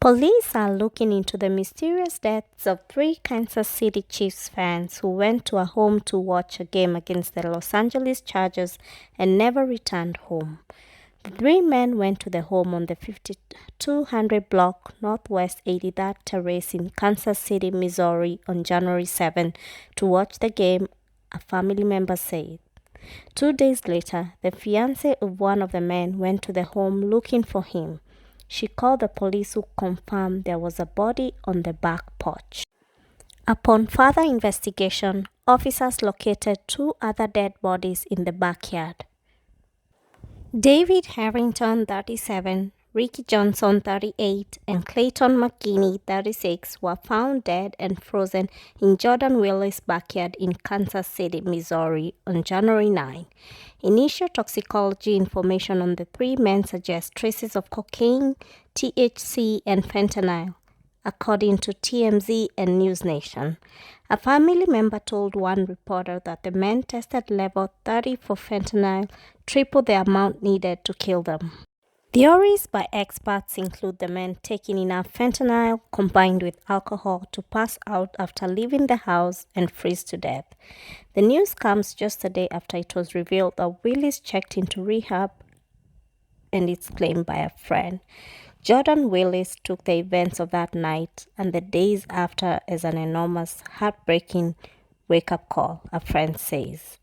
Police are looking into the mysterious deaths of three Kansas City Chiefs fans who went to a home to watch a game against the Los Angeles Chargers and never returned home. The three men went to the home on the 5200 block Northwest 83rd Terrace in Kansas City, Missouri on January 7 to watch the game, a family member said. 2 days later, the fiancée of one of the men went to the home looking for him. She called the police, who confirmed there was a body on the back porch. Upon further investigation, officers located two other dead bodies in the backyard. David Harrington, 37, Ricky Johnson, 38, and Clayton McKinney, 36, were found dead and frozen in Jordan Willis' backyard in Kansas City, Missouri on January 9. Initial toxicology information on the three men suggests traces of cocaine, THC, and fentanyl, according to TMZ and News Nation. A family member told one reporter that the men tested level 30 for fentanyl, triple the amount needed to kill them. Theories by experts include the men taking enough fentanyl combined with alcohol to pass out after leaving the house and freeze to death. The news comes just a day after it was revealed that Willis checked into rehab, and it's claimed by a friend. Jordan Willis took the events of that night and the days after as an enormous, heartbreaking wake-up call, a friend says.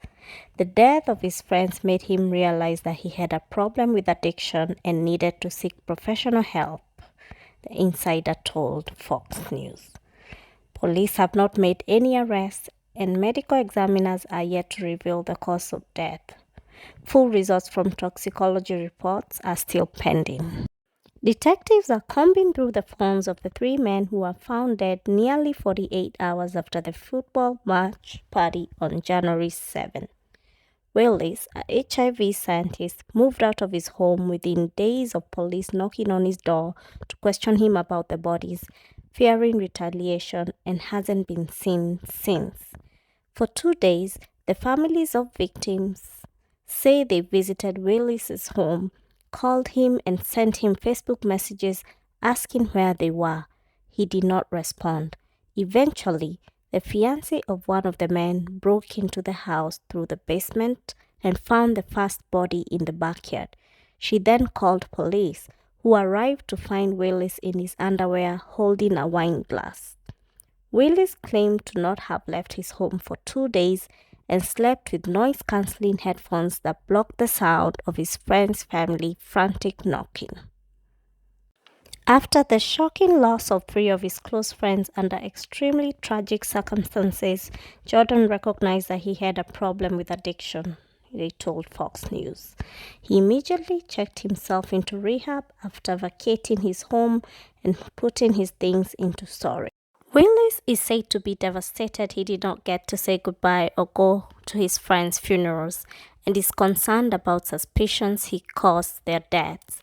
The death of his friends made him realize that he had a problem with addiction and needed to seek professional help, the insider told Fox News. Police have not made any arrests, and medical examiners are yet to reveal the cause of death. Full results from toxicology reports are still pending. Detectives are combing through the phones of the three men who were found dead nearly 48 hours after the football match party on January 7. Willis, a HIV scientist, moved out of his home within days of police knocking on his door to question him about the bodies, fearing retaliation, and hasn't been seen since. For 2 days, the families of victims say they visited Willis's home, called him, and sent him Facebook messages asking where they were. He did not respond. Eventually, the fiancé of one of the men broke into the house through the basement and found the first body in the backyard. She then called police, who arrived to find Willis in his underwear holding a wine glass. Willis claimed to not have left his home for 2 days and slept with noise-canceling headphones that blocked the sound of his friend's family frantic knocking. After the shocking loss of 3 of his close friends under extremely tragic circumstances, Jordan recognized that he had a problem with addiction, they told Fox News. He immediately checked himself into rehab after vacating his home and putting his things into storage. Willis is said to be devastated he did not get to say goodbye or go to his friends' funerals, and is concerned about suspicions he caused their deaths.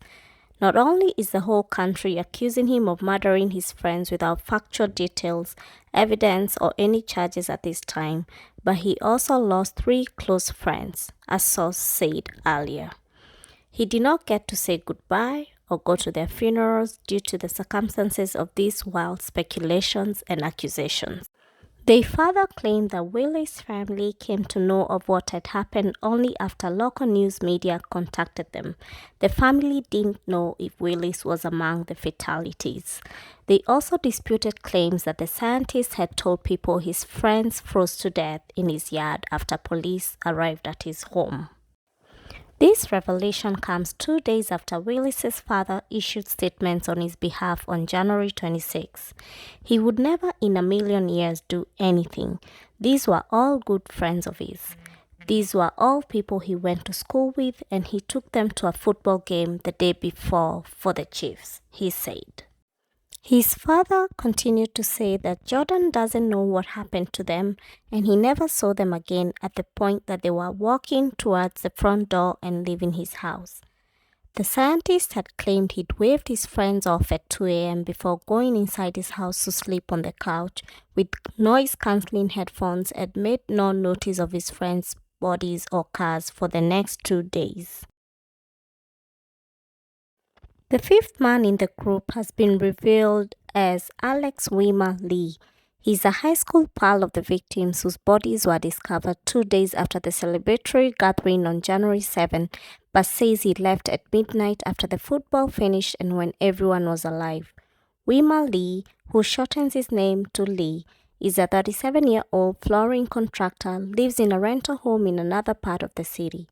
Not only is the whole country accusing him of murdering his friends without factual details, evidence, or any charges at this time, but he also lost 3 close friends, a source said earlier. He did not get to say goodbye or go to their funerals due to the circumstances of these wild speculations and accusations. They further claimed that Willis' family came to know of what had happened only after local news media contacted them. The family didn't know if Willis was among the fatalities. They also disputed claims that the scientist had told people his friends froze to death in his yard after police arrived at his home. This revelation comes 2 days after Willis's father issued statements on his behalf on January 26. He would never in a million years do anything. These were all good friends of his. These were all people he went to school with, and he took them to a football game the day before for the Chiefs, he said. His father continued to say that Jordan doesn't know what happened to them, and he never saw them again at the point that they were walking towards the front door and leaving his house. The scientist had claimed he'd waved his friends off at 2 a.m. before going inside his house to sleep on the couch with noise-canceling headphones, and made no notice of his friends' bodies or cars for the next 2 days. The fifth man in the group has been revealed as Alex Wimmer Lee. He's a high school pal of the victims whose bodies were discovered 2 days after the celebratory gathering on January 7, but says he left at midnight after the football finished and when everyone was alive. Wimmer Lee, who shortens his name to Lee, is a 37-year-old flooring contractor, lives in a rental home in another part of the city.